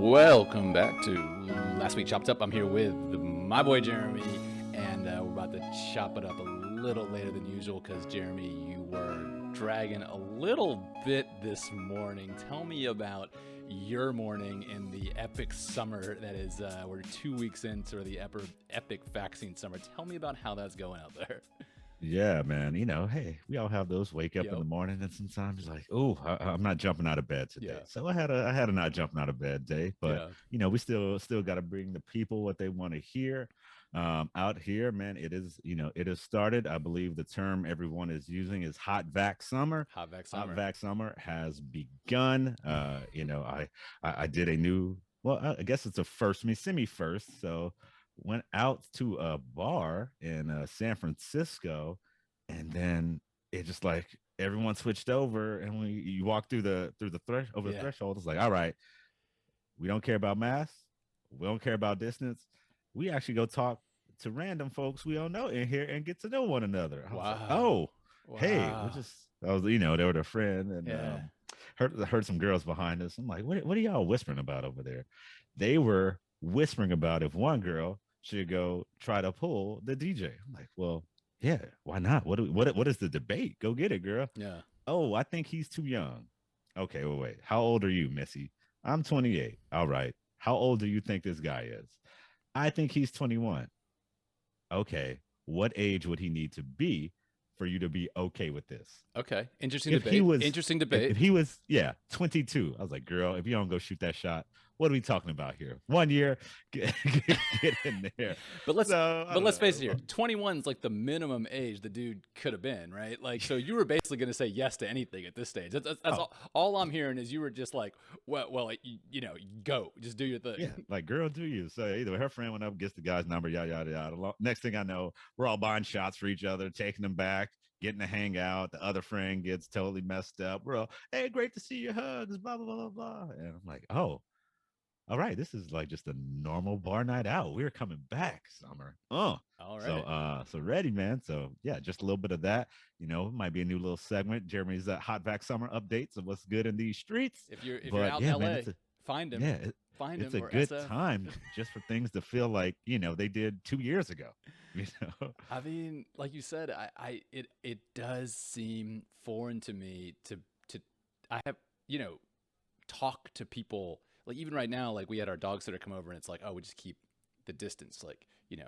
Welcome back to Last Week Chopped Up. I'm here with my boy Jeremy, and we're about to chop it up a little later than usual because, Jeremy, you were dragging a little bit this morning. Tell me about your morning in the epic summer that is, we're 2 weeks into the epic vaccine summer. Tell me about how that's going out there. Yeah, man. Hey, we all have those wake up in the morning, and sometimes like, oh, I'm not jumping out of bed today. Yeah. So I had a not jumping out of bed day, but we still got to bring the people what they want to hear. Out here, man, it has started. I believe the term everyone is using is hot vac summer. Hot vac summer has begun. I did a new. Well, I guess it's a semi-first. So went out to a bar in San Francisco, and then it just like everyone switched over, and when you walk through the threshold, it's like, all right, we don't care about masks, we don't care about distance, we actually go talk to random folks we don't know in here and get to know one another. I was like, oh, wow. Hey, they were their friend, and heard some girls behind us. I'm like, what are y'all whispering about over there? They were whispering about if one girl should go try to pull the DJ. I'm like, well, yeah, why not? What is the debate? Go get it, girl. Yeah. Oh, I think he's too young. Okay, well, wait. How old are you, Missy? I'm 28. All right. How old do you think this guy is? I think he's 21. Okay. What age would he need to be for you to be okay with this? Okay. Interesting debate. If he was 22, I was like, girl, if you don't go shoot that shot, what are we talking about here? 1 year, get in there. But let's face it here. 21 is like the minimum age the dude could have been, right? Like, so you were basically going to say yes to anything at this stage. That's all I'm hearing is you were just like, well, go, just do your thing. Yeah, like, girl, do you? So either her friend went up, gets the guy's number, yada yada yada. Next thing I know, we're all buying shots for each other, taking them back, getting to hang out. The other friend gets totally messed up. We're all, hey, great to see your hugs, blah blah blah blah. And I'm like, oh. All right, this is like just a normal bar night out. We're coming back, summer. All right. So ready, man. So yeah, just a little bit of that. It might be a new little segment. Jeremy's hot vac summer updates of what's good in these streets. If you're out in LA, find him. Yeah, it's a good time just for things to feel like they did 2 years ago. I mean, like you said, it does seem foreign to me to I have talk to people. Like, even right now, like, we had our dog sitter come over, and it's like, oh, we just keep the distance, like,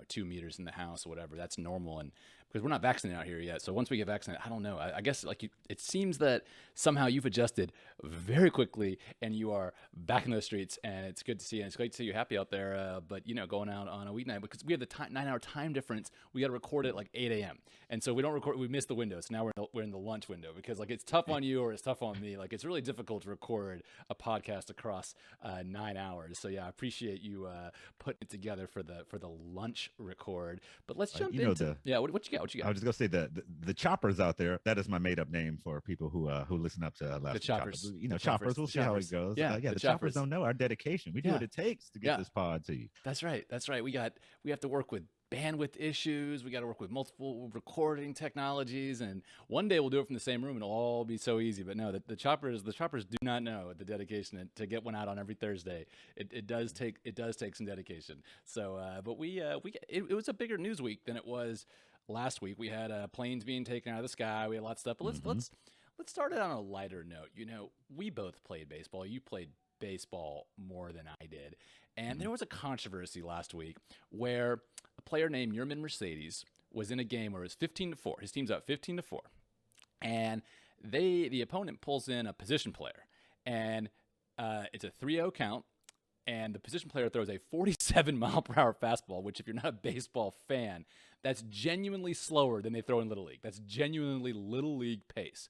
2 meters in the house or whatever. That's normal. And because we're not vaccinated out here yet. So once we get vaccinated, I don't know. I guess, like, it seems that somehow you've adjusted very quickly, and you are back in those streets, and it's good to see you. And it's great to see you happy out there. But, going out on a weeknight, because we have the 9-hour time difference, we got to record at like 8 a.m. And so we don't record, we miss the window. So now we're in the lunch window, because, like, it's tough on you or it's tough on me. Like, it's really difficult to record a podcast across 9 hours. So yeah, I appreciate you putting it together for the lunch record. But let's jump into what you got? What you got? I was just gonna say the choppers out there. That is my made up name for people who listen up to Last the choppers. Choppers. We'll see how it goes. Yeah, the choppers don't know our dedication. We do what it takes to get this pod to you. That's right. We have to work with bandwidth issues. We got to work with multiple recording technologies, and one day we'll do it from the same room, and it'll all be so easy. But no, the choppers do not know the dedication to get one out on every Thursday. It does take some dedication. So, but it was a bigger news week than it was last week. We had planes being taken out of the sky. We had a lot of stuff. But let's start it on a lighter note. We both played baseball. You played baseball more than I did. And there was a controversy last week where a player named Yerman Mercedes was in a game where it was 15-4. His team's up 15-4. And the opponent pulls in a position player. And it's a 3-0 count. And the position player throws a 47-mile-per-hour fastball, which, if you're not a baseball fan, that's genuinely slower than they throw in Little League. That's genuinely Little League pace.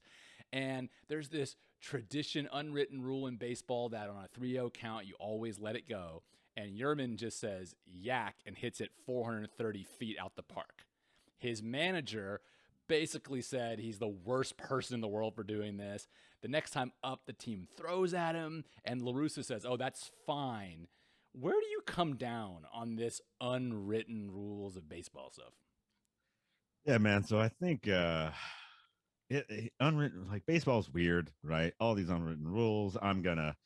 And there's this tradition, unwritten rule in baseball that on a 3-0 count, you always let it go. And Yerman just says yak and hits it 430 feet out the park. His manager basically said he's the worst person in the world for doing this. The next time up, the team throws at him, and La Russa says, oh, that's fine. Where do you come down on this unwritten rules of baseball stuff? Yeah, man. So I think unwritten, like, baseball's weird, right? All these unwritten rules. I'm gonna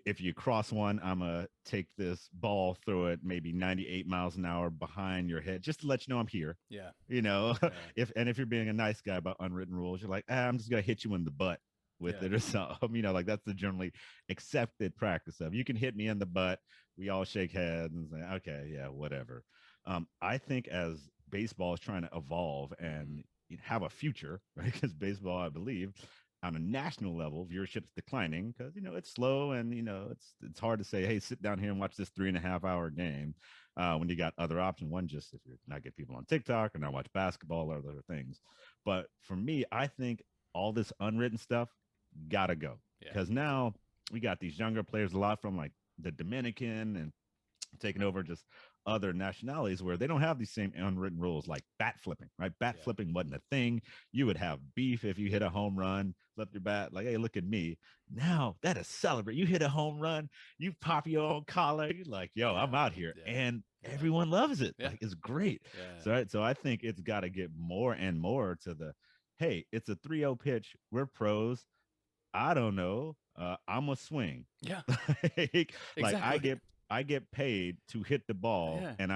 if you cross one, I'm gonna take this ball, throw it maybe 98 miles an hour behind your head, just to let you know I'm here. Yeah. You know, Yeah. if you're being a nice guy about unwritten rules, you're like, I'm just gonna hit you in the butt with Yeah. it or something. You know, like that's the generally accepted practice of you can hit me in the butt. We all shake heads and say, okay, yeah, whatever. I think as baseball is trying to evolve and have a future, right? Because baseball, I believe, on a national level, viewership's declining because it's slow and it's hard to say, hey, sit down here and watch this 3.5 hour game when you got other options. One, just if you're not get people on TikTok or not watch basketball or other things. But for me, I think all this unwritten stuff gotta go Yeah. because now we got these younger players, a lot from like the Dominican and taking over just other nationalities where they don't have these same unwritten rules like bat flipping, right? Bat Yeah. flipping wasn't a thing. You would have beef if you hit a home run, flip your bat, like, hey, look at me. Now that is celebrate. You hit a home run, you pop your own collar, you're like, yo, Yeah. I'm out here. Yeah. And Yeah. everyone loves it. Yeah. Like it's great. Yeah. So I think it's got to get more and more to the, hey, it's a 3-0 pitch. We're pros. I don't know. I'm a swing. Yeah. Like Exactly. I get paid to hit the ball, Yeah. and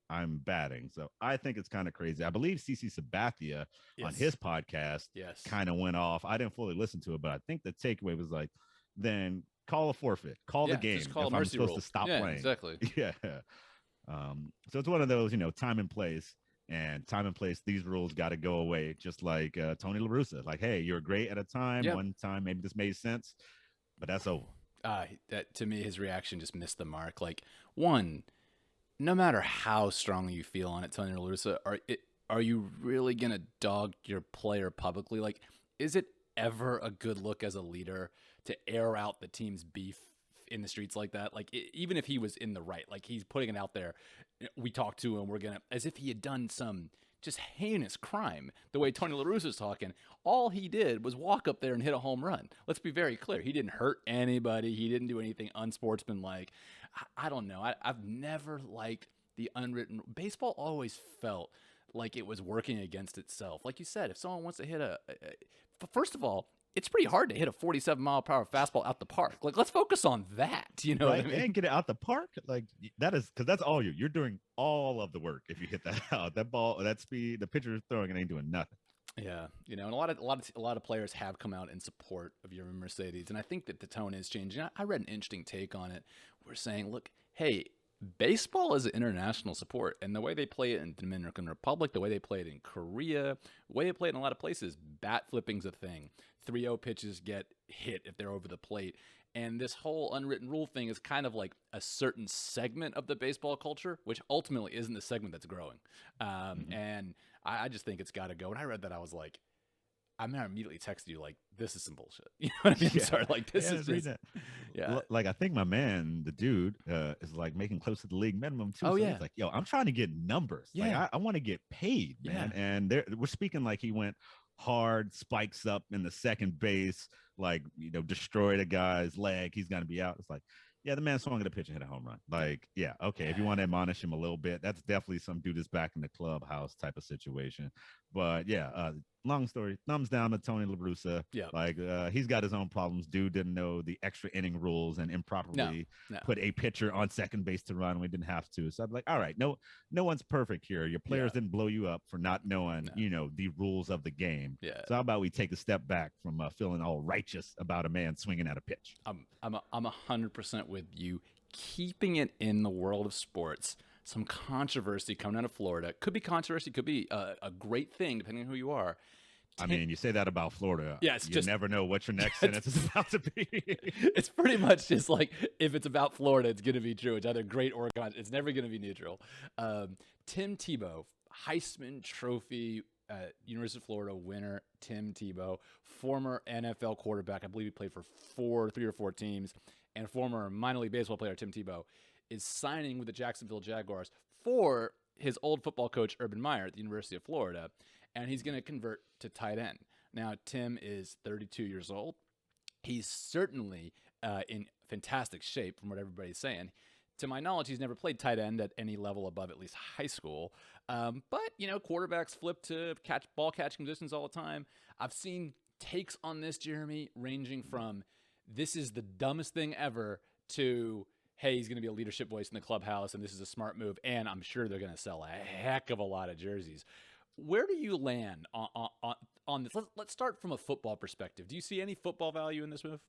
I'm batting. So I think it's kind of crazy. I believe CC Sabathia on Yes. his podcast Yes. kind of went off. I didn't fully listen to it, but I think the takeaway was like, then call a forfeit, call the Yeah. Just game call a if I'm mercy supposed to rule. stop Yeah. playing. Exactly. Yeah. So it's one of those, time and place. And time and place, these rules got to go away. Just like Tony La Russa, like, hey, you're great at a time. Yep. One time, maybe this made sense, but that's over. That to me, his reaction just missed the mark. Like, one, no matter how strongly you feel on it, Tony La Russa, are you really gonna dog your player publicly? Like, is it ever a good look as a leader to air out the team's beef in the streets like that? Like, even if he was in the right, like he's putting it out there. We talked to him. We're gonna, as if he had done some just heinous crime. The way Tony La Russa's talking, all he did was walk up there and hit a home run. Let's be very clear. He didn't hurt anybody. He didn't do anything unsportsmanlike. I don't know. I've never liked the unwritten. Baseball always felt like it was working against itself. Like you said, if someone wants to hit first of all, it's pretty hard to hit a 47-mile-per-hour fastball out the park. Like, let's focus on that. You know Right? what I mean? And get it out the park. Like that is because that's all you're doing all of the work. If you hit that out, that ball, that speed, the pitcher throwing it ain't doing nothing. Yeah, and a lot of players have come out in support of Yermin Mercedes, and I think that the tone is changing. I read an interesting take on it. We're saying, look, hey, baseball is an international sport, and the way they play it in Dominican Republic, the way they play it in Korea, the way they play it in a lot of places, bat flipping's a thing. 3-0 pitches get hit if they're over the plate. And this whole unwritten rule thing is kind of like a certain segment of the baseball culture, which ultimately isn't the segment that's growing. And I just think it's got to go. When I read that, I was like, I immediately texted you like, this is some bullshit. You know what I mean? Yeah. Sorry, like this is just, yeah. Like I think my man, the dude, is like making close to the league minimum too. Oh, So yeah. he's like, yo, I'm trying to get numbers. Yeah. Like I want to get paid, man. Yeah. And we're speaking like he went hard, spikes up in the second base, like destroyed a guy's leg. He's gonna be out. It's like, yeah, the man swung at a pitch and hit a home run. Like, yeah, okay. If you want to admonish him a little bit, that's definitely some dude that's back in the clubhouse type of situation. But yeah, long story, thumbs down to Tony La Russa. Yeah. Like he's got his own problems. Dude didn't know the extra inning rules and improperly put a pitcher on second base to run when we didn't have to. So I'm like, all right, no one's perfect here. Your players didn't blow you up for not knowing, the rules of the game. Yeah. So how about we take a step back from feeling all righteous about a man swinging at a pitch? I'm 100% with you. Keeping it in the world of sports, some controversy coming out of Florida. Could be controversy, could be a great thing, depending on who you are. I mean, you say that about Florida. Yeah, it's you never know what your next sentence is about to be. It's pretty much just like, if it's about Florida, it's going to be true. It's either great or con. It's never going to be neutral. Tim Tebow, Heisman Trophy, University of Florida winner Tim Tebow, former NFL quarterback. I believe he played for 3 or 4 teams, and former minor league baseball player Tim Tebow is signing with the Jacksonville Jaguars for his old football coach Urban Meyer at the University of Florida, and he's going to convert to tight end. Now, Tim is 32 years old. He's certainly in fantastic shape from what everybody's saying. To my knowledge, he's never played tight end at any level above at least high school. But, quarterbacks flip to ball catching positions all the time. I've seen takes on this, Jeremy, ranging from this is the dumbest thing ever to, hey, he's going to be a leadership voice in the clubhouse, and this is a smart move, and I'm sure they're going to sell a heck of a lot of jerseys. Where do you land on this? Let's start from a football perspective. Do you see any football value in this move?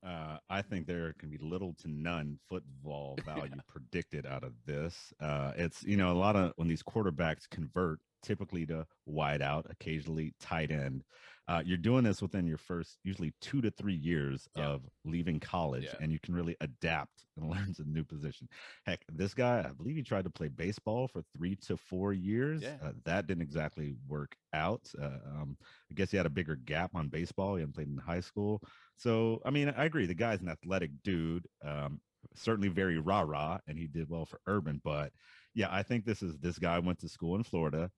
I think there can be little to none football value predicted out of this. It's, a lot of when these quarterbacks convert typically to wide out, occasionally tight end. You're doing this within your first usually 2 to 3 years of leaving college, and you can really adapt and learn a new position. Heck, this guy, I believe he tried to play baseball for 3 to 4 years. That didn't exactly work out. I guess he had a bigger gap on baseball. He hadn't played in high school. So, I mean, I agree. The guy's an athletic dude, certainly very rah-rah, and he did well for Urban. But, yeah, I think this guy went to school in Florida.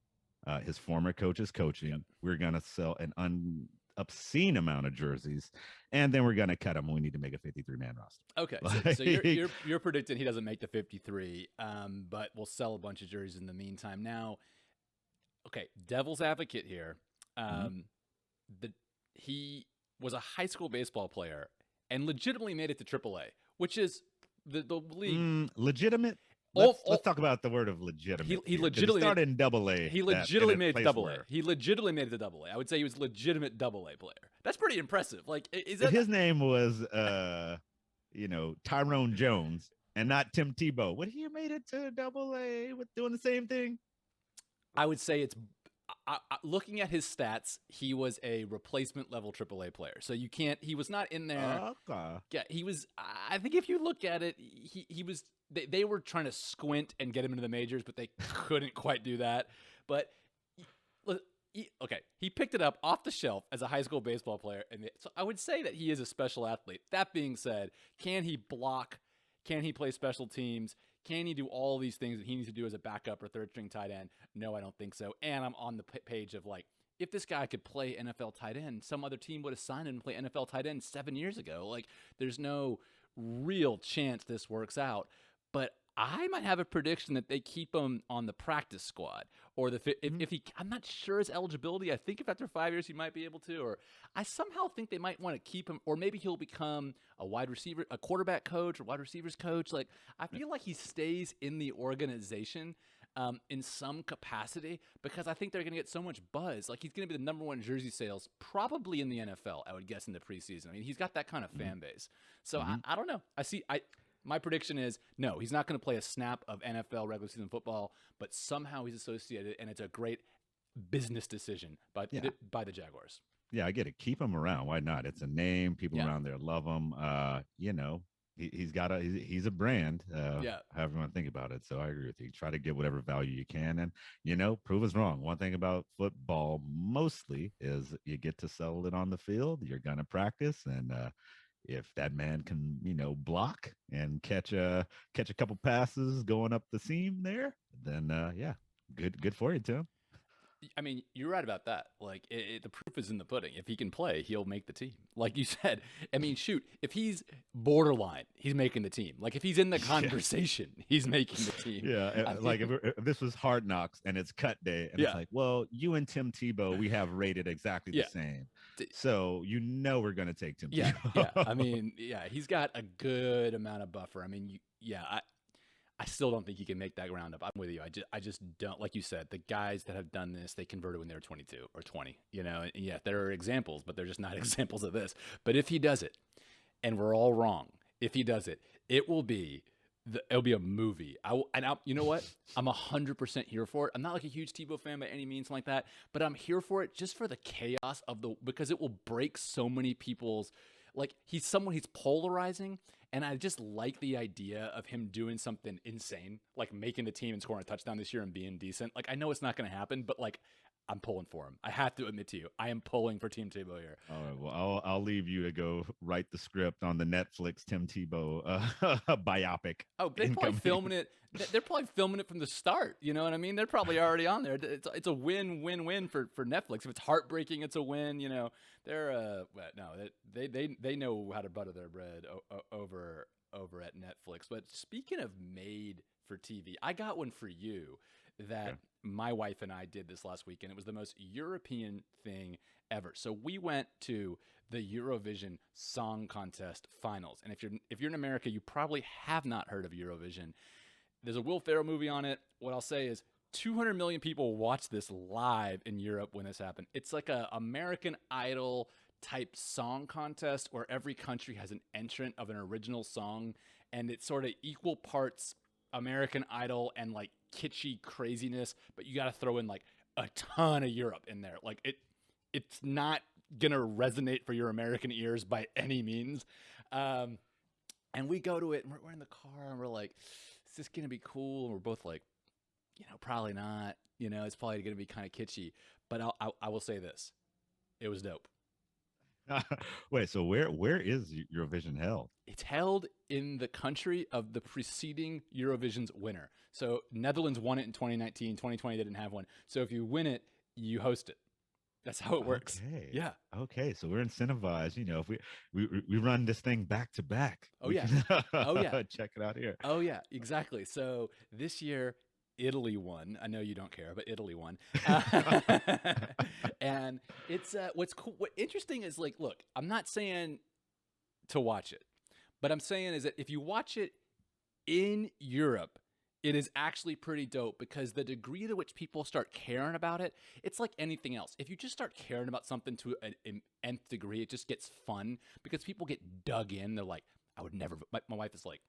His former coach is coaching. We're going to sell an obscene amount of jerseys, and then we're going to cut him when we need to make a 53-man roster. Okay, so you're predicting he doesn't make the 53, but we'll sell a bunch of jerseys in the meantime. Now, okay, devil's advocate here. He was a high school baseball player and legitimately made it to AAA, which is the league. Legitimate? Let's talk about the word of legitimate. He legitimately started in AA. He legitimately made it to AA. He legitimately made it to AA. I would say he was a legitimate AA player. That's pretty impressive. Like, his name was Tyrone Jones and not Tim Tebow? Would he have made it to AA with doing the same thing? I would say it's looking at his stats, he was a replacement level AAA player. So you can't. He was not in there. Okay. Yeah, he was. I think if you look at it, he was. They were trying to squint and get him into the majors, but they couldn't quite do that. But he picked it up off the shelf as a high school baseball player, and so I would say that he is a special athlete. That being said, can he block? Can he play special teams? Can he do all these things that he needs to do as a backup or third string tight end? No, I don't think so. And I'm on the page of like, if this guy could play NFL tight end, some other team would have signed him to play NFL tight end 7 years ago. Like, there's no real chance this works out. But I might have a prediction that they keep him on the practice squad, or if he, I'm not sure his eligibility. I think if after 5 years he might be able to, or I somehow think they might want to keep him, or maybe he'll become a wide receiver, a quarterback coach, or wide receivers coach. Like, I feel like he stays in the organization in some capacity, because I think they're going to get so much buzz. Like, he's going to be the #1 jersey sales probably in the NFL, I would guess, in the preseason. I mean, he's got that kind of fan base. So I don't know. My prediction is, no, he's not going to play a snap of NFL regular season football, but somehow he's associated, and it's a great business decision by the Jaguars. Yeah, I get it. Keep him around. Why not? It's a name. People around there love him. He's a brand. However you want to think about it. So I agree with you. Try to get whatever value you can, and prove us wrong. One thing about football mostly is you get to settle it on the field. You're gonna practice, and if that man can, block and catch a couple passes going up the seam there, then good for you, Tim. I mean, you're right about that. Like, the proof is in the pudding. If he can play, he'll make the team. Like you said, I mean, shoot, if he's borderline, he's making the team. Like, if he's in the conversation, he's making the team. Yeah, like if this was Hard Knocks and it's cut day, and it's like, well, you and Tim Tebow, we have rated exactly the same. So we're going to take Tim Tebow. Yeah. I mean, he's got a good amount of buffer. I mean, I still don't think he can make that ground up. I'm with you. I just don't. Like you said, the guys that have done this, they converted when they were 22 or 20. And there are examples, but they're just not examples of this. But if he does it, and we're all wrong, if he does it, it'll be a movie. You know what? I'm 100% here for it. I'm not like a huge Tebow fan by any means like that, but I'm here for it just for the chaos because it will break so many people's. Like, he's polarizing, and I just like the idea of him doing something insane, like making the team and scoring a touchdown this year and being decent. Like, I know it's not going to happen, but like, I'm pulling for him. I have to admit to you, I am pulling for Tim Tebow here. All right, well, I'll leave you to go write the script on the Netflix Tim Tebow biopic. Oh, they're probably filming it. They're probably filming it from the start. You know what I mean? They're probably already on there. It's a win-win-win for Netflix. If it's heartbreaking, it's a win. They're they know how to butter their bread over at Netflix. But speaking of made for TV, I got one for you that my wife and I did this last weekend. It was the most European thing ever. So we went to the Eurovision Song Contest finals. And if you're in America, you probably have not heard of Eurovision. There's a Will Ferrell movie on it. What I'll say is 200 million people watched this live in Europe when this happened. It's like a American Idol type song contest where every country has an entrant of an original song, and it's sort of equal parts American Idol and like kitschy craziness, but you got to throw in like a ton of Europe in there. Like it's not gonna resonate for your American ears by any means. And we go to it, and we're in the car, and we're like, "Is this gonna be cool?" And we're both like, probably not. It's probably gonna be kind of kitschy. But I will say this: it was dope. Wait, so where is Eurovision held? It's held in the country of the preceding Eurovision's winner. So Netherlands won it in 2019. 2020 they didn't have one. So if you win it, you host it. That's how it works. Okay. Yeah. Okay. So we're incentivized. If we run this thing back to back. Oh yeah. Oh yeah. Check it out here. Oh yeah. Exactly. So this year, Italy won. I know you don't care, but Italy won. And it's what's cool. What interesting is like, look, I'm not saying to watch it, but I'm saying is that if you watch it in Europe, it is actually pretty dope because the degree to which people start caring about it, it's like anything else. If you just start caring about something to an nth degree, it just gets fun because people get dug in. They're like, I would never. My wife is like,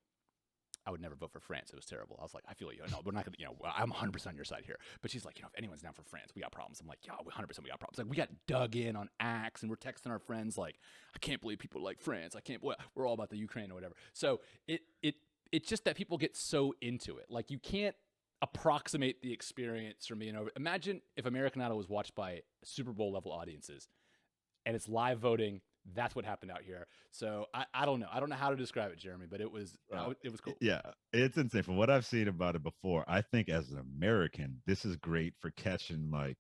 I would never vote for France. It was terrible. I was like, I feel you. No, we're not gonna. I'm 100% on your side here. But she's like, if anyone's down for France, we got problems. I'm like, yeah, 100% we got problems. Like we got dug in on acts, and we're texting our friends like, I can't believe people like France. I can't. We're all about the Ukraine or whatever. So it's just that people get so into it. Like you can't approximate the experience from being over. Imagine if American Idol was watched by Super Bowl level audiences and it's live voting. That's what happened out here. So I don't know. I don't know how to describe it, Jeremy, but it was cool. Yeah, it's insane. From what I've seen about it before, I think as an American, this is great for catching like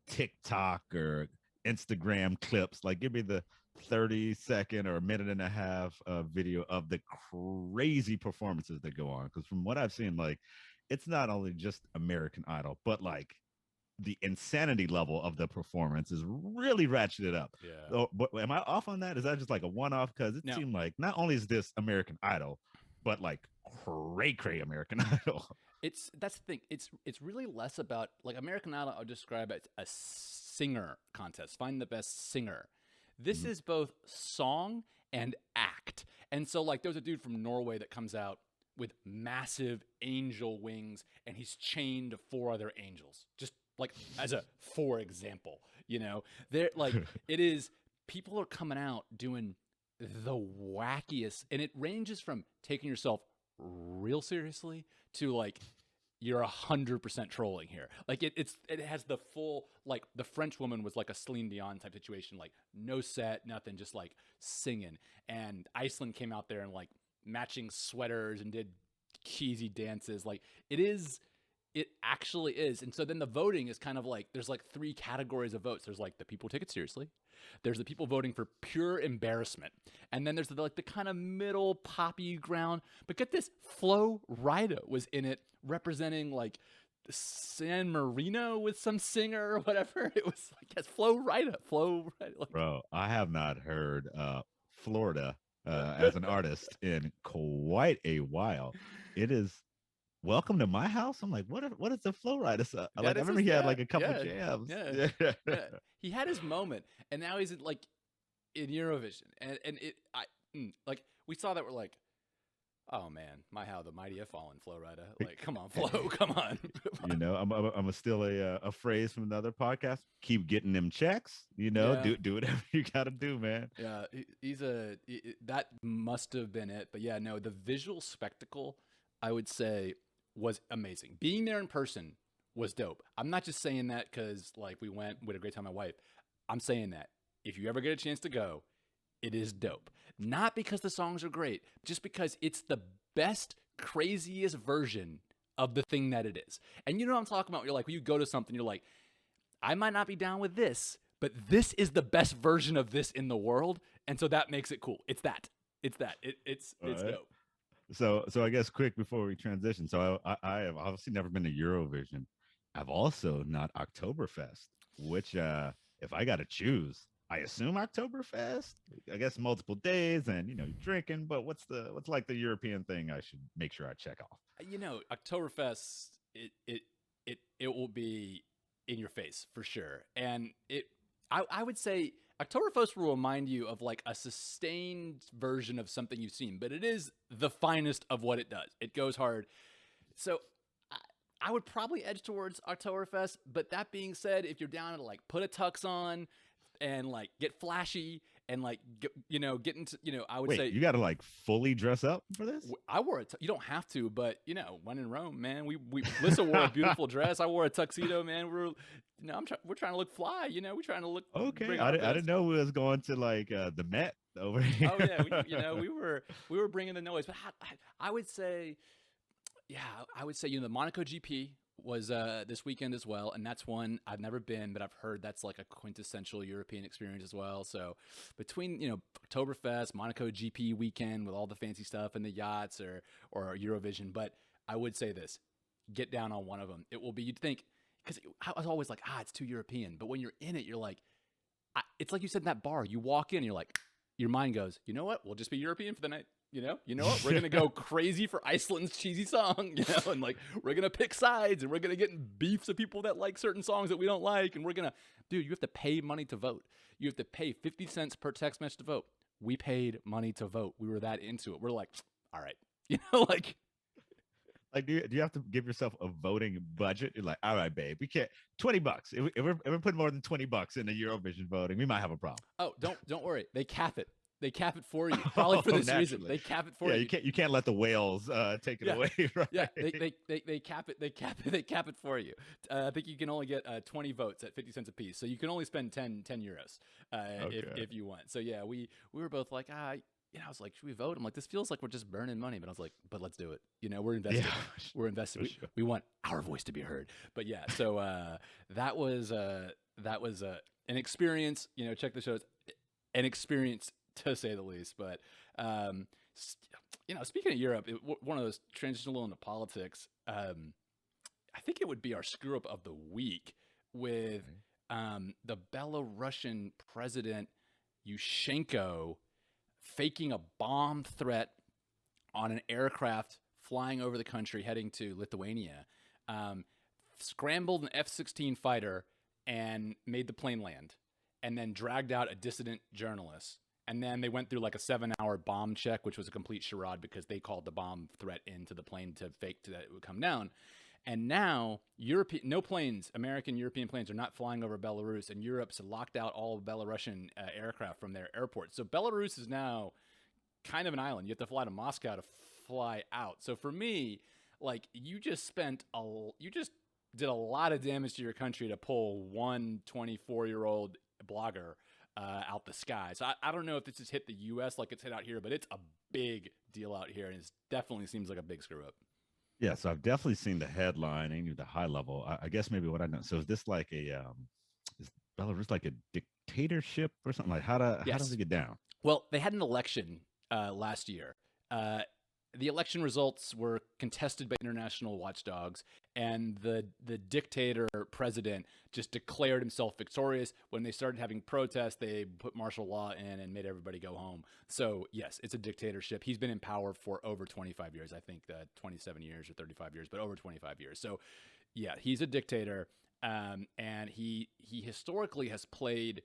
TikTok or Instagram clips. Like give me the 30-second or a minute and a half video of the crazy performances that go on. Because from what I've seen, like it's not only just American Idol, but like the insanity level of the performance is really ratcheted up. Yeah. So, but am I off on that? Is that just like a one-off? Because it seemed like not only is this American Idol, but like cray American Idol. That's the thing. It's really less about like American Idol. I'll describe it as a singer contest. Find the best singer. This is both song and act. And so like there's a dude from Norway that comes out with massive angel wings and he's chained to 4 other angels. Just like as a for example, they're like it is people are coming out doing the wackiest, and it ranges from taking yourself real seriously to like you're 100% trolling here. Like it has the full, like the French woman was like a Celine Dion type situation, like no set, nothing, just like singing. And Iceland came out there and like matching sweaters and did cheesy dances. Like it actually is. And so then the voting is kind of like, there's like 3 categories of votes. There's like the people who take it seriously. There's the people voting for pure embarrassment. And then there's the kind of middle poppy ground. But get this, Flo Rida was in it representing like San Marino with some singer or whatever. It was like, yes, Flo Rida. Like, bro, I have not heard Florida as an artist in quite a while. It is Welcome to My House. I'm like, what is the Flo Rida? Like, I remember he had like a couple of jams. Yeah. He had his moment, and now he's like in Eurovision, and like we saw that we're like, oh man, how the mighty have fallen, Flo Rida. Like, come on, Flo, come on. I'm still a phrase from another podcast. Keep getting them checks. Do whatever you got to do, man. Yeah, that must have been it. But yeah, no, the visual spectacle, I would say, was amazing. Being there in person was dope. I'm not just saying that because like we had a great time with my wife. I'm saying that if you ever get a chance to go, it is dope. Not because the songs are great, just because it's the best, craziest version of the thing that it is. And you know what I'm talking about? You're like, when you go to something, you're like, I might not be down with this, but this is the best version of this in the world. And so that makes it cool. It's that. It's dope. So I guess quick before we transition. So I have obviously never been to Eurovision. I've also not Oktoberfest, which if I got to choose, I assume Oktoberfest. I guess multiple days, and you're drinking. But what's like the European thing I should make sure I check off? Oktoberfest, it will be in your face for sure, and I would say Oktoberfest will remind you of like a sustained version of something you've seen, but it is the finest of what it does. It goes hard. So I would probably edge towards Oktoberfest, but that being said, if you're down to like put a tux on and like get flashy and like get into I would Wait, say you got to like fully dress up for this? I wore you don't have to, but when in Rome, man, we Lissa wore a beautiful dress. I wore a tuxedo, man. We're trying to look fly, we're trying to look Okay, bring I our didn't best. know we was going to like the Met over here. Oh yeah, we were bringing the noise, but I would say yeah, I would say the Monaco GP was this weekend as well, and that's one I've never been, but I've heard that's like a quintessential European experience as well. So between Oktoberfest, Monaco GP weekend with all the fancy stuff and the yachts or Eurovision, but I would say this: get down on one of them. It will be you'd think because I was always like it's too European, but when you're in it, you're like it's like you said in that bar. You walk in, and you're like your mind goes, you know what? We'll just be European for the night. You know what? We're gonna go crazy for Iceland's cheesy song, and like we're gonna pick sides, and we're gonna get in beefs of people that like certain songs that we don't like, and dude, you have to pay money to vote. You have to pay 50 cents per text message to vote. We paid money to vote. We were that into it. We're like, all right, like. Like, do you have to give yourself a voting budget? You're like, all right, babe, we can't. $20. If we're putting more than $20 in the Eurovision voting, we might have a problem. Oh, don't worry. They cap it. They cap it for you, probably for this reason. They cap it for you. Yeah, you can't let the whales take it away. Right? Yeah, they cap it. They cap it for you. I think you can only get 20 votes at 50 cents a piece, so you can only spend 10 euros if you want. So yeah, we were both like I was like, should we vote? I'm like, this feels like we're just burning money, but I was like, but let's do it. We're invested. Yeah, we're invested. We want our voice to be heard. But yeah, so that was an experience. Check the shows, an experience to say the least. But speaking of Europe, one of those transitional into politics. I think it would be our screw up of the week with the Belarusian president Yushchenko faking a bomb threat on an aircraft flying over the country heading to Lithuania, scrambled an F-16 fighter and made the plane land, and then dragged out a dissident journalist. And then they went through like a 7-hour bomb check, which was a complete charade because they called the bomb threat into the plane to fake that it would come down. And now American European planes are not flying over Belarus, and Europe's locked out all Belarusian aircraft from their airports. So Belarus is now kind of an island. You have to fly to Moscow to fly out. So for me, like you just did a lot of damage to your country to pull one 24-year-old blogger out the sky. So I don't know if this has hit the U.S. like it's hit out here, but it's a big deal out here, and it definitely seems like a big screw up. Yeah, so I've definitely seen the headline and the high level. I guess maybe what I know. So is this like is Belarus like a dictatorship or something? Like how does it get down? Well, they had an election last year. The election results were contested by international watchdogs, and the dictator president just declared himself victorious. When they started having protests, they put martial law in and made everybody go home. So yes, it's a dictatorship. He's been in power for over 25 years. I think 27 years or 35 years, but over 25 years. So yeah, he's a dictator, and he historically has played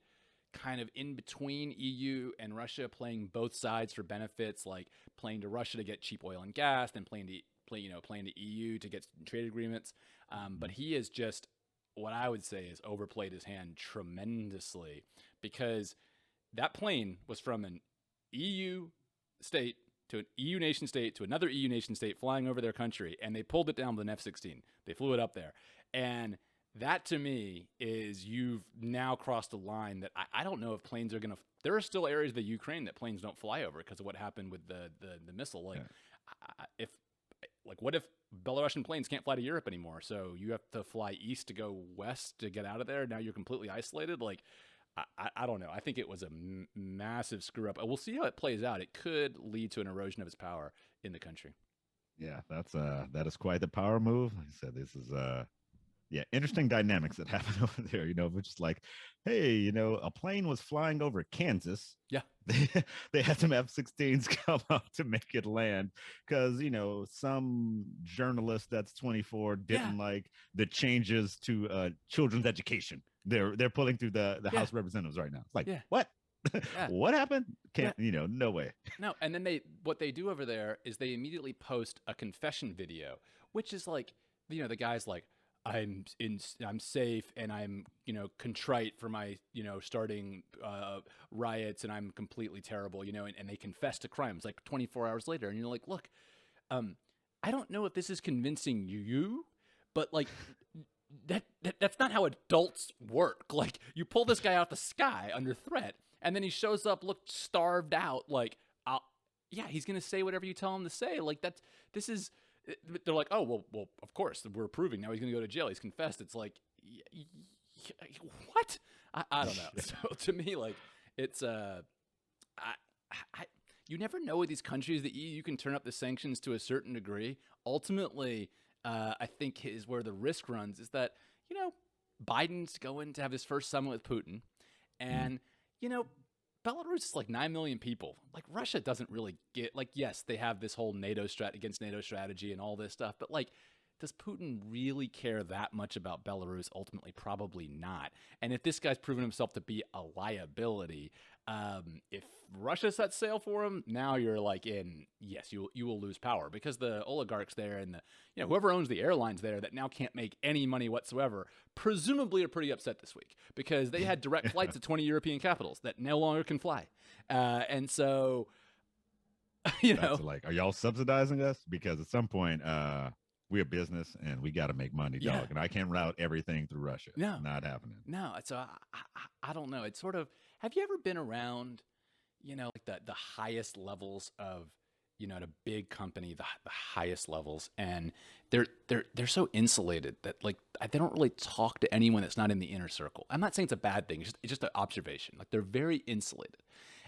kind of in between EU and Russia, playing both sides for benefits, like playing to Russia to get cheap oil and gas, then playing to EU to get trade agreements. But he is just, what I would say is, overplayed his hand tremendously, because that plane was from an EU state to an EU nation state to another EU nation state flying over their country, and they pulled it down with an F-16. They flew it up there. And that to me is, you've now crossed a line that I don't know if planes are going to, there are still areas of the Ukraine that planes don't fly over because of what happened with the missile. Like, yeah. What if Belarusian planes can't fly to Europe anymore? So you have to fly east to go west to get out of there. Now you're completely isolated. Like, I don't know. I think it was a massive screw up. We'll see how it plays out. It could lead to an erosion of his power in the country. Yeah, that is quite the power move. Like I said, this is yeah, interesting dynamics that happen over there, which is like, hey, a plane was flying over Kansas. Yeah, They, they had some F-16s come up to make it land because, some journalist that's 24 yeah, didn't like the changes to children's education. They're pulling through the yeah, House of Representatives right now. It's like, yeah, what? yeah. What happened? Yeah, Can't, no way. no, and then what they do over there is they immediately post a confession video, which is like, the guy's like, I'm safe and I'm contrite for my starting riots and I'm completely terrible, and they confess to crimes like 24 hours later, and you're like, look, um, I don't know if this is convincing you, but like that's not how adults work. Like you pull this guy out the sky under threat, and then he shows up, looked starved out. Like, yeah, he's gonna say whatever you tell him to say. Like that's this is. They're like, oh well, of course we're approving. Now he's gonna go to jail. He's confessed. It's like, what? I don't know. So to me, like, it's I, I you never know with these countries. The EU can turn up the sanctions to a certain degree. Ultimately, I think is where the risk runs is that Biden's going to have his first summit with Putin, and Belarus is like 9 million people. Like Russia doesn't really get like yes they have this whole NATO against NATO strategy and all this stuff, but like does Putin really care that much about Belarus? Ultimately, probably not. And if this guy's proven himself to be a liability, if Russia sets sail for him, now you're like in yes, you will lose power because the oligarchs there and whoever owns the airlines there that now can't make any money whatsoever, presumably are pretty upset this week because they had direct flights to 20 European capitals that no longer can fly, and so That's like, are y'all subsidizing us? Because at some point, we're a business and we got to make money, yeah, dog. And I can't route everything through Russia. no, Not happening. no. So I don't know. It's sort of. Have you ever been around, like the highest levels of, at a big company, the highest levels, and they're so insulated that like they don't really talk to anyone that's not in the inner circle. I'm not saying it's a bad thing. It's just an observation. Like they're very insulated,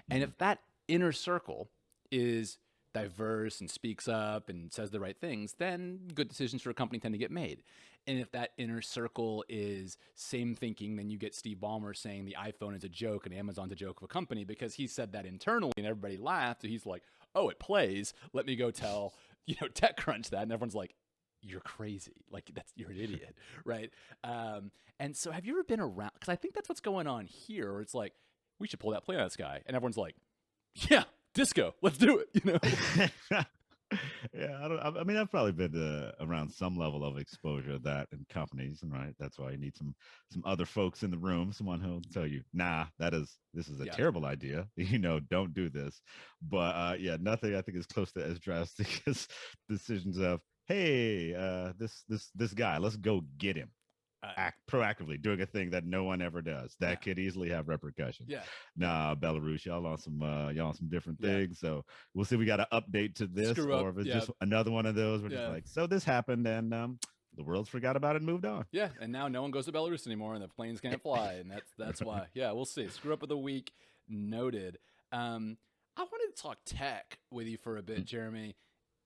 and Mhm. if that inner circle is diverse and speaks up and says the right things, then good decisions for a company tend to get made. And if that inner circle is same thinking, then you get Steve Ballmer saying the iPhone is a joke and Amazon's a joke of a company because he said that internally and everybody laughed. So he's like, oh, it plays. Let me go tell, TechCrunch that. And everyone's like, you're crazy. Like you're an idiot. Right. And so have you ever been around? Because I think that's what's going on here. Where it's like, we should pull that plane out of the sky. And everyone's like, yeah, disco, let's do it. Yeah, I mean, I've probably been around some level of exposure of that in companies, and right, that's why you need some other folks in the room, someone who'll tell you, nah, this is a Yeah. terrible idea, don't do this. But yeah, nothing I think is close to as drastic as decisions of, hey, this guy, let's go get him. Uh, Act proactively doing a thing that no one ever does that yeah. could easily have repercussions. Yeah. Nah, Belarus, y'all on some different Yeah. things. So we'll see if we got an update to this, Screw or up. if it's Yeah. just another one of those. We're just Yeah. like, so this happened, and the world's forgot about it and moved on. Yeah. And now no one goes to Belarus anymore and the planes can't fly. And that's why. Yeah, we'll see. Screw up of the week. Noted. I wanted to talk tech with you for a bit, Jeremy.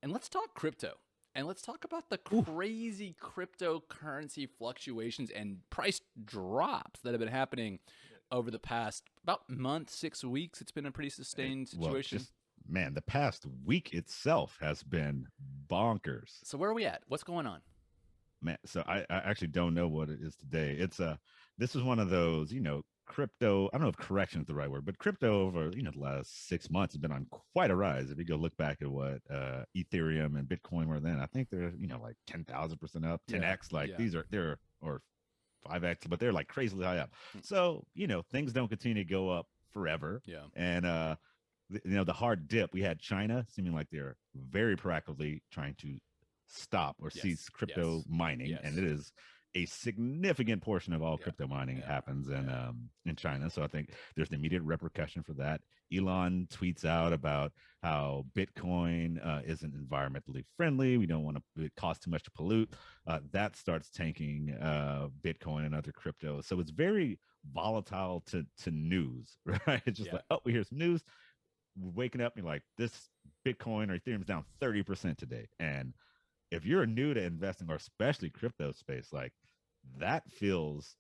And let's talk crypto. And let's talk about the crazy cryptocurrency fluctuations and price drops that have been happening over the past about month, 6 weeks. It's been a pretty sustained situation. Well, man, the past week itself has been bonkers. So where are we at? What's going on? Man, so I actually don't know what it is today. This is one of those, crypto. I don't know if correction is the right word, but crypto over, the last 6 months has been on quite a rise. If you go look back at what Ethereum and Bitcoin were then, I think they're, like 10,000% up, 10x. Like they're or 5x, but they're like crazily high up. So, things don't continue to go up forever. Yeah. And the hard dip, we had China seeming like they're very proactively trying to stop or cease crypto mining, and it is a significant portion of all crypto mining happens in China. So I think there's an immediate repercussion for that. Elon tweets out about how Bitcoin isn't environmentally friendly. We don't want to, it costs too much to pollute. That starts tanking Bitcoin and other cryptos. So it's very volatile to news, right? It's just like, oh, we hear some news. We're waking up and you're like, this Bitcoin or Ethereum is down 30% today. And if you're new to investing, or especially crypto space, like that feels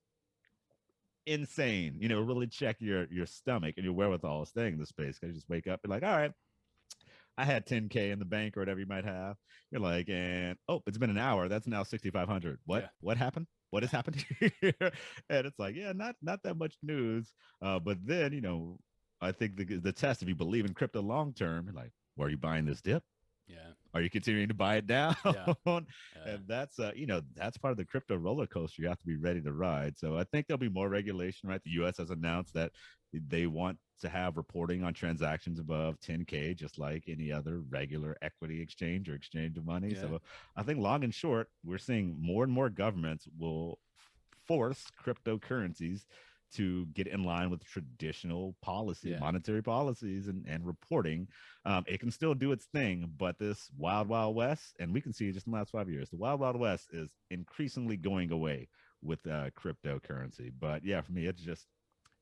insane. Really check your stomach and your wherewithal staying in the space. Because you just wake up and like, all right, I had 10K in the bank or whatever you might have. You're like, and oh, it's been an hour. That's now 6,500. What? Yeah. What happened? What has happened here? And it's like, yeah, not that much news. But then, I think the test, if you believe in crypto long term, like, where are you buying this dip? Yeah. Are you continuing to buy it down? Yeah. And that's that's part of the crypto roller coaster you have to be ready to ride. So I think there'll be more regulation, right? The US has announced that they want to have reporting on transactions above 10K, just like any other regular equity exchange or exchange of money. Yeah. So I think long and short, we're seeing more and more governments will force cryptocurrencies to get in line with traditional policy, Yeah. monetary policies, and reporting. It can still do its thing, but this wild, wild west, and we can see just in the last 5 years, the wild, wild west is increasingly going away with cryptocurrency. But yeah, for me, it's just,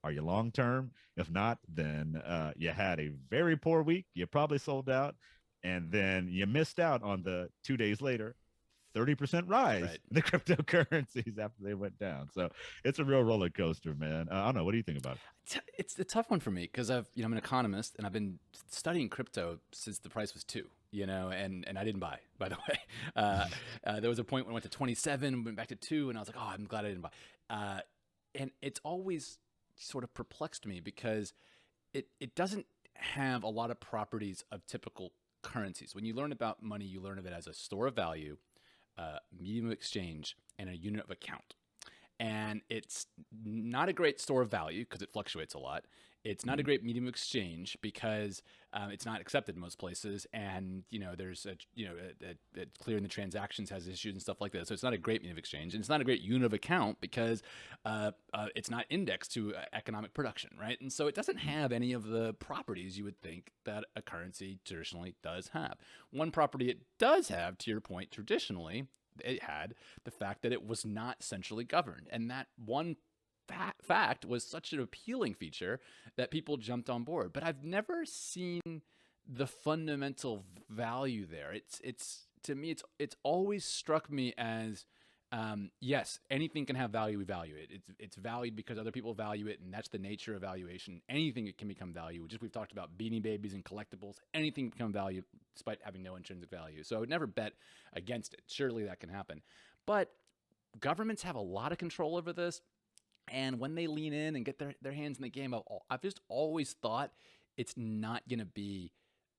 are you long term? If not, then you had a very poor week. You probably sold out, and then you missed out on the 2 days later 30% rise Right. in the cryptocurrencies after they went down. So it's a real roller coaster, man. I don't know. What do you think about it? It's a tough one for me because I'm an economist and I've been studying crypto since the price was 2, and I didn't buy, by the way. There was a point when I went to 27, went back to 2, and I was like, oh, I'm glad I didn't buy. And it's always sort of perplexed me because it doesn't have a lot of properties of typical currencies. When you learn about money, you learn of it as a store of value, medium of exchange, and a unit of account. And it's not a great store of value because it fluctuates a lot. It's not a great medium of exchange because it's not accepted in most places, and there's clearing the transactions has issues and stuff like that. So it's not a great medium of exchange, and it's not a great unit of account because it's not indexed to economic production, right? And so it doesn't have any of the properties you would think that a currency traditionally does have. One property it does have, to your point, traditionally, it had the fact that it was not centrally governed, and that one fact was such an appealing feature that people jumped on board. But I've never seen the fundamental value there. It's to me, it's always struck me as yes, anything can have value. We value it. It's valued because other people value it, and that's the nature of valuation. Anything can become value. Just we've talked about Beanie Babies and collectibles. Anything can become value despite having no intrinsic value. So I would never bet against it. Surely that can happen, but governments have a lot of control over this. And when they lean in and get their hands in the game, I've just always thought it's not going to be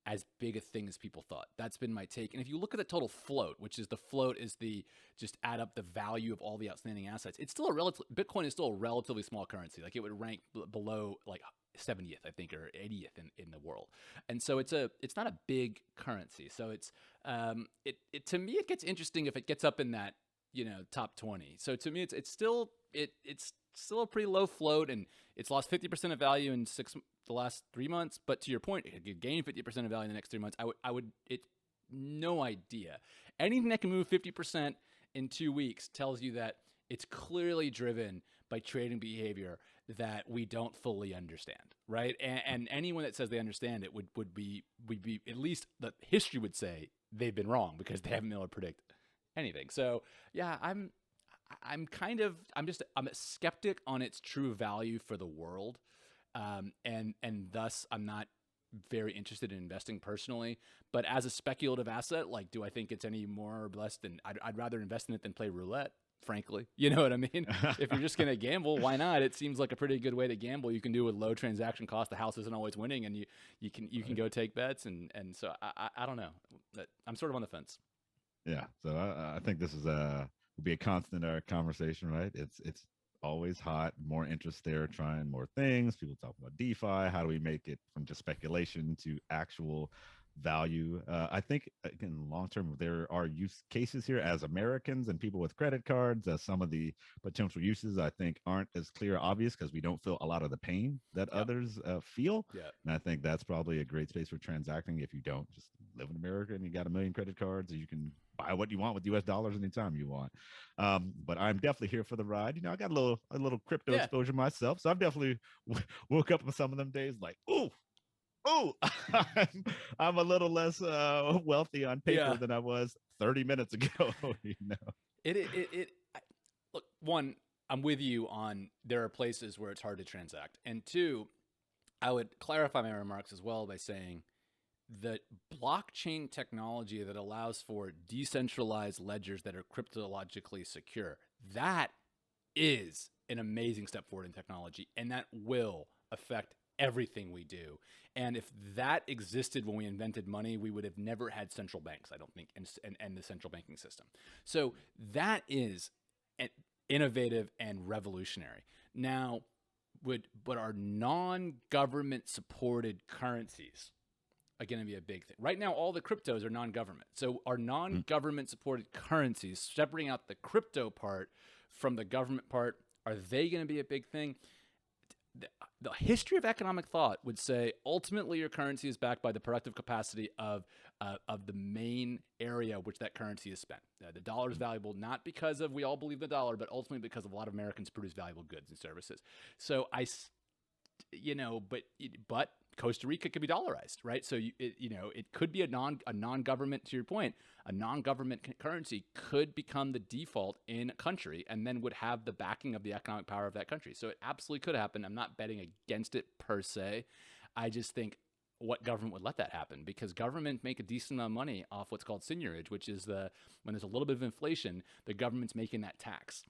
as big a thing as people thought. That's been my take. And if you look at the total float, which is the just add up the value of all the outstanding assets, it's still Bitcoin is still a relatively small currency. Like it would rank below like 70th, I think, or 80th in the world. And so it's not a big currency. So it's to me, it gets interesting if it gets up in that, top 20. So to me, it's still a pretty low float, and it's lost 50% of value in the last 3 months. But to your point, it could gain 50% of value in the next 3 months. No idea. Anything that can move 50% in 2 weeks tells you that it's clearly driven by trading behavior that we don't fully understand, right? And anyone that says they understand it would be at least the history would say they've been wrong because they haven't been able to predict anything. So yeah, I'm a skeptic on its true value for the world, and thus I'm not very interested in investing personally. But as a speculative asset, like, do I think it's any more or less than I'd rather invest in it than play roulette? Frankly, you know what I mean? If you're just gonna gamble, why not? It seems like a pretty good way to gamble. You can do it with low transaction cost. The house isn't always winning, and you can go take bets, and so I don't know. I'm sort of on the fence. Yeah. So I think this is will be a constant conversation, right? It's always hot, more interest there, trying more things. People talk about DeFi. How do we make it from just speculation to actual value? I think again, long term, there are use cases here as Americans and people with credit cards. Some of the potential uses I think aren't as clear or obvious because we don't feel a lot of the pain that others feel. Yeah. And I think that's probably a great space for transacting. If you don't just live in America and you got a million credit cards, you can buy what you want with US dollars anytime you want. But I'm definitely here for the ride. I got a little crypto exposure myself, so I've definitely woke up on some of them days like, oh, I'm a little less wealthy on paper than I was 30 minutes ago. Look, one, I'm with you on there are places where it's hard to transact. And two, I would clarify my remarks as well by saying the blockchain technology that allows for decentralized ledgers that are cryptologically secure, that is an amazing step forward in technology, and that will affect everything we do. And if that existed when we invented money, we would have never had central banks, I don't think, and the central banking system. So that is innovative and revolutionary. Now, but our non-government supported currencies are going to be a big thing. Right now, all the cryptos are non-government. So our non-government supported currencies, separating out the crypto part from the government part, are they going to be a big thing? The history of economic thought would say ultimately your currency is backed by the productive capacity of the main area which that currency is spent. The dollar is valuable not because of we all believe the dollar, but ultimately because of a lot of Americans produce valuable goods and services. So but Costa Rica could be dollarized, right? So it could be a non-government, to your point, a non-government currency could become the default in a country and then would have the backing of the economic power of that country. So it absolutely could happen. I'm not betting against it per se. I just think what government would let that happen, because government make a decent amount of money off what's called seigniorage, which is when there's a little bit of inflation, the government's making that tax.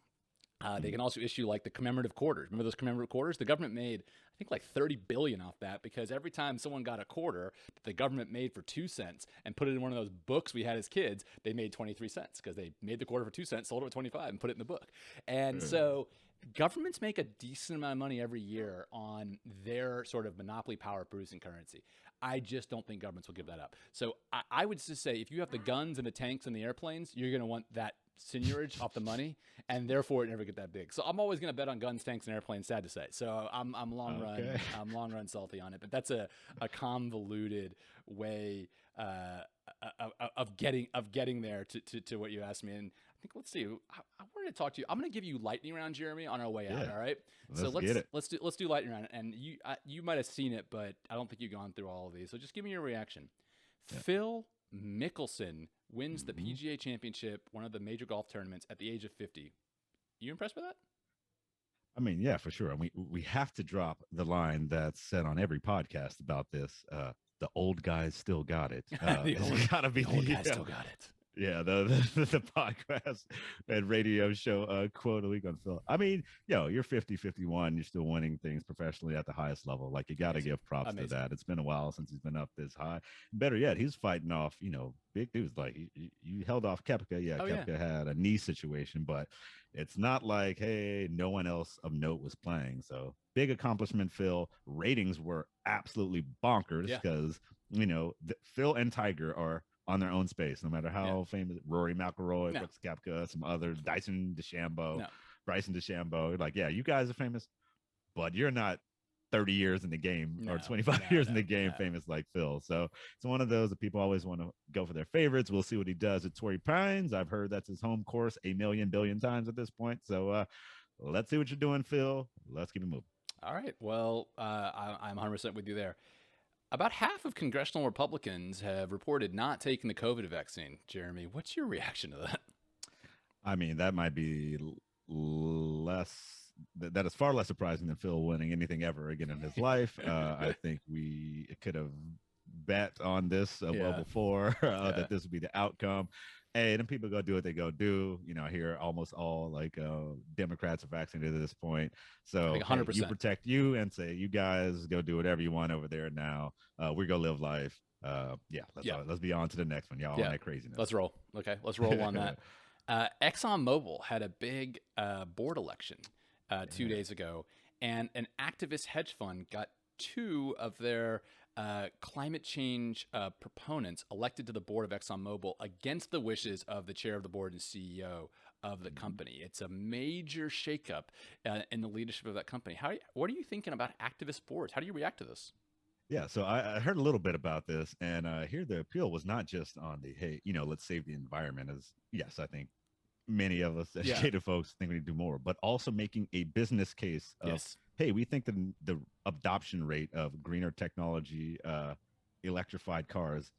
They can also issue like the commemorative quarters. Remember those commemorative quarters? The government made, I think, like $30 billion off that, because every time someone got a quarter that the government made for 2 cents and put it in one of those books we had as kids, they made 23 cents because they made the quarter for 2 cents, sold it for 25, and put it in the book. And so governments make a decent amount of money every year on their sort of monopoly power producing currency. I just don't think governments will give that up. So I would just say, if you have the guns and the tanks and the airplanes, you're going to want that seigniorage off the money, and therefore it never get that big. So I'm always going to bet on guns, tanks, and airplanes. Sad to say. So I'm long run salty on it. But that's a convoluted way of getting there to what you asked me. And I think, let's see. I wanted to talk to you. I'm going to give you lightning round, Jeremy, on our way out. All right. Let's do lightning round. And you might have seen it, but I don't think you've gone through all of these. So just give me your reaction. Yeah. Phil Mickelson wins the PGA Championship, one of the major golf tournaments, at the age of 50. You impressed by that? I mean, yeah, for sure. And we have to drop the line that's said on every podcast about this. The old guys still got it. The old guys still got it. Yeah, the podcast and radio show quote a week on Phil. I mean, you're 50, 51. You're still winning things professionally at the highest level. Like, you got to give props to that. It's been a while since he's been up this high. Better yet, he's fighting off, big dudes. Like, you held off Koepka. Yeah, Koepka had a knee situation, but it's not like, hey, no one else of note was playing. So big accomplishment, Phil. Ratings were absolutely bonkers because, Phil and Tiger are on their own space, no matter how famous. Rory McIlroy, Brooks Koepka, some other Bryson DeChambeau. Like, yeah, you guys are famous, but you're not 30 years in the game or 25 years in the game famous like Phil. So it's one of those that people always want to go for their favorites. We'll see what he does at Torrey Pines. I've heard that's his home course a million billion times at this point. So let's see what you're doing, Phil. Let's keep it moving. All right. Well, I'm 100% with you there. About half of congressional Republicans have reported not taking the COVID vaccine. Jeremy, what's your reaction to that? I mean, that might be that is far less surprising than Phil winning anything ever again in his life. I think we could have bet on this well before that this would be the outcome. Hey, then people go do what they go do. I hear almost all Democrats are vaccinated at this point. So 100%. You protect you and say, you guys go do whatever you want over there now. We're going to live life. Let's be on to the next one. Y'all on that craziness. Let's roll. Okay, let's roll on that. ExxonMobil had a big board election 2 days ago, and an activist hedge fund got 2 of their climate change proponents elected to the board of ExxonMobil against the wishes of the chair of the board and CEO of the company. It's a major shakeup in the leadership of that company. What are you thinking about activist boards? How do you react to this? Yeah, so I heard a little bit about this, and here the appeal was not just on the, hey, let's save the environment. As yes, I think many of us educated folks think we need to do more, but also making a business case of, hey, we think the adoption rate of greener technology, electrified cars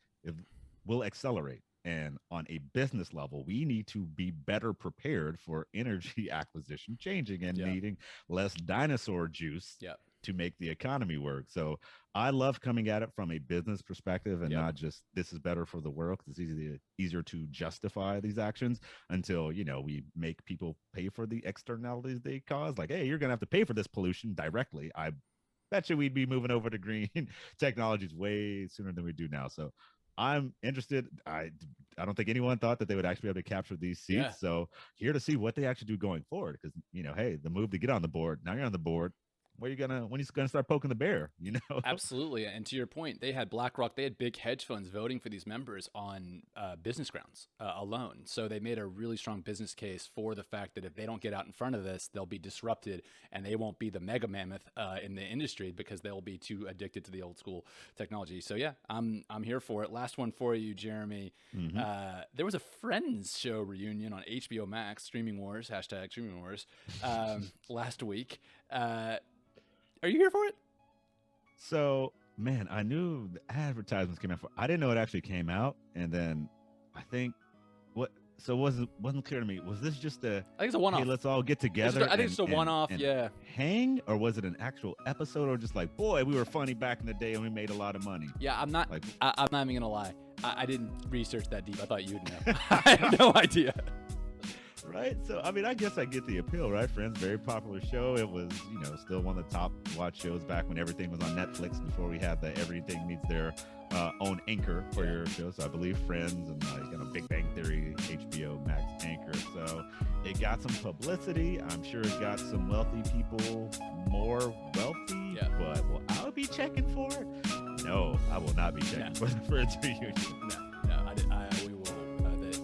will accelerate. And on a business level, we need to be better prepared for energy acquisition changing and needing less dinosaur juice to make the economy work. So I love coming at it from a business perspective and not just this is better for the world, because it's easier to justify these actions until, we make people pay for the externalities they cause. Like, hey, you're going to have to pay for this pollution directly. I bet you we'd be moving over to green technologies way sooner than we do now. So I'm interested. I don't think anyone thought that they would actually be able to capture these seats. Yeah. So here to see what they actually do going forward. Because, hey, the move to get on the board, now you're on the board. When are you gonna start poking the bear? Absolutely. And to your point, they had BlackRock, they had big hedge funds voting for these members on business grounds alone. So they made a really strong business case for the fact that if they don't get out in front of this, they'll be disrupted and they won't be the mega mammoth in the industry because they'll be too addicted to the old school technology. So yeah, I'm here for it. Last one for you, Jeremy. Mm-hmm. There was a Friends show reunion on HBO Max, Streaming Wars, #StreamingWars, last week. Are you here for it? So, man, I knew the advertisements came out for. I didn't know it actually came out, and then I think wasn't clear to me. Was this just I think it's a one-off. Hey, let's all get together. I think it's a one-off. Yeah. Hang, or was it an actual episode, or just like, boy, we were funny back in the day and we made a lot of money? Yeah, I'm not even gonna lie. I didn't research that deep. I thought you'd know. I had no idea. Right. So, I mean, I guess I get the appeal, right? Friends, very popular show. It was, still one of the top watch shows back when everything was on Netflix, before we had the everything needs their own anchor for your show. So I believe Friends and Big Bang Theory, HBO Max anchor. So it got some publicity. I'm sure it got some wealthy people more wealthy. Yeah. But will I be checking for it? No, I will not be checking for the Friends reunion.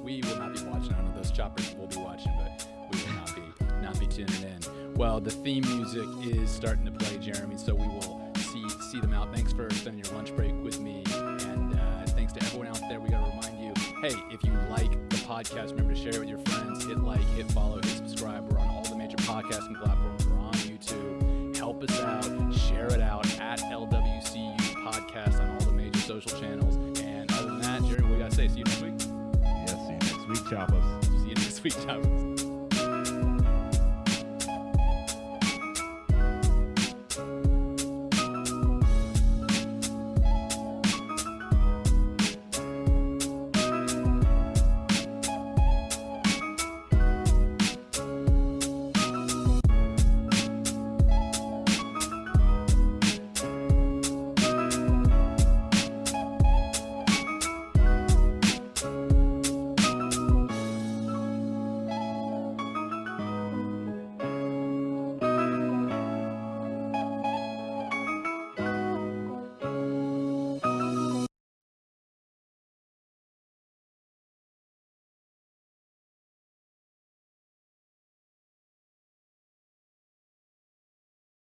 We will not be watching. I don't know, those choppers will be watching, but we will not be tuning in. Well, the theme music is starting to play, Jeremy, so we will see them out. Thanks for spending your lunch break with me, and thanks to everyone out there. We got to remind you, hey, if you like the podcast, remember to share it with your friends. Hit like, hit follow, hit subscribe. We're on all the major podcasting platforms. We're on YouTube. Help us out. Share it out at LWCU Podcast on all the major social channels. And other than that, Jeremy, what do you got to say? See you next week. Choppers. See you next week, Choppers.